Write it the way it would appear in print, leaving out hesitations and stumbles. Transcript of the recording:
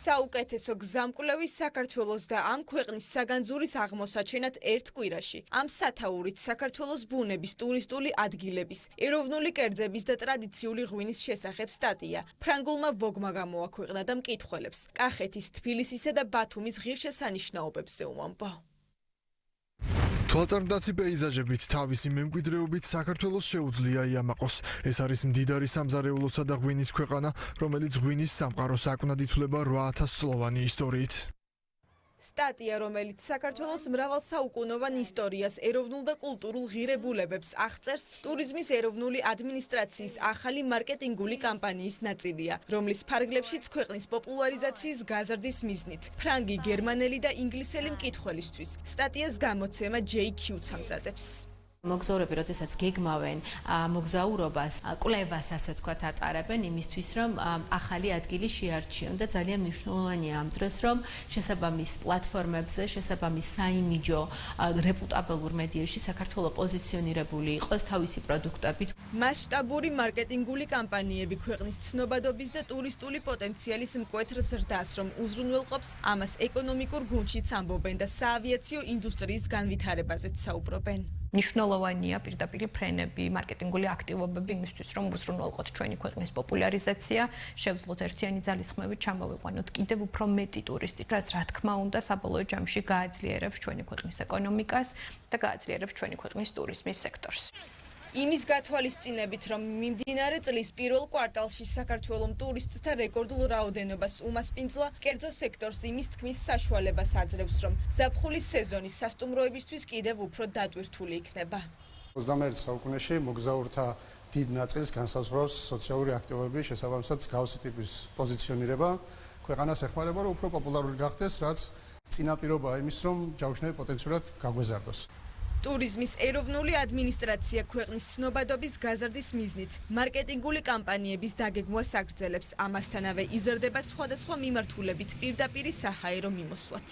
საუკეთესო გზამკვლევის საქართველოს და ამ ქვეყნის საგანძურის აღმოსაჩენად ერთ კვირაში. ამ სათაურით საქართველოს ბუნების, ტურისტული ადგილების, ეროვნული კერძების და ტრადიციული ღვინის შესახებ სტატია. ფრანგულმა ვოგმა გამოაქვეყნა და მკითხველებს კახეთის, თბილისისა და ბათუმის ღირსშესანიშნაობებზე უმამბო. თვალწარმტაცი პეიზაჟებით თავისი მემკვიდრეობით საქართველოს შეუძლია იამაყოს. ეს არის მდიდარი სამზარეულოსა და ღვინის ქვეყანა, რომელიც ღვინის სამყაროს აკვნად ითვლება 8000 წლოვანი ისტორიით. სტატია, რომელიც საქართველოს მრავალსაუკუნოვან ისტორიას, ეროვნულ და კულტურულ ღირებულებებს აღწერს, ტურიზმის ეროვნული ადმინისტრაციის ახალი მარკეტინგული კამპანიის ნაწილია, რომლის ფარგლებშიც ქვეყნის პოპულარიზაციის გაზრდის მიზნით. ფრანგი, გერმანელი და ინგლისელი მკითხველისთვის სტატიას გამოცემა JQ-ც ამზადებს. მოგზაურები, როდესაც გეგმავენ მოგზაურობას, კვლევას, ასე ვთქვათ, ატარებენ იმისთვის, რომ ახალი ადგილი შეარჩიონ და ძალიან მნიშვნელოვანია ამ დროს, რომ შესაბამის პლატფორმებზე, შესაბამის საიმიჯო რეპუტაბელურ მედიაში საქართველოს პოზიციონირებული იყოს თავისი პროდუქტებით. მასშტაბური მარკეტინგული კამპანიები ქვეყნის ცნობადობის და ტურისტული პოტენციალის მკვეთრ ზრდას, რომ უზრუნველყოფს ამას ეკონომიკურ გუნდშიც ამბობენ და საავიაციო ინდუსტრიის განვითარებაზეც საუბრობენ. მნიშვნელოვანია პირდაპირ ფრენები, მარკეტინგული აქტივობები იმისთვის, რომ უზრუნველყოთ ჩვენი ქვეყნის პოპულარიზაცია, შევძლოთ ერთიანი ძალისხმევით, ჩამოვიყვანოთ კიდევ უფრო მეტი ტურისტი, რაც რა თქმა უნდა საბოლოო ჯამში გააძლიერებს ჩვენი ქვეყნის ეკონომიკას და გააძლიერებს ჩვენი ქვეყნის ტურიზმის სექტორს. იმის გათვალისწინებით, რომ მიმდინარე წლის პირველ კვარტალში საქართველოს ტურისტთა რეკორდულ რაოდენობას უმასპინძლა, კერძო სექტორს იმის თქმის საშუალებას აძლევს, რომ ზაფხულის სეზონის სასტუმროებისთვის კიდევ უფრო დატვირთული იქნება. 21 საუკუნეში მოგზაურთა დიდ ნაწილს განსაზღვრავს სოციალური აქტივობების შესაბამისად მსგავსი ტიპის პოზიციონირება. ქვეყანას ეხმარება, რომ უფრო პოპულარული გახდეს, რაც წინაპირობაა იმის, რომ ჯავშნები პოტენციურად გაგვეზარდოს. ტურიზმის ეროვნული ადმინისტრაცია ქვეყნის ცნობადობის გაზრდის მიზნით მარკეტინგული კამპანიების დაგეგმვას აგრძელებს, ამასთანავე იზრდება სხვადასხვა მიმართულებით პირდაპირ საჰაერო მიმოსვლაც.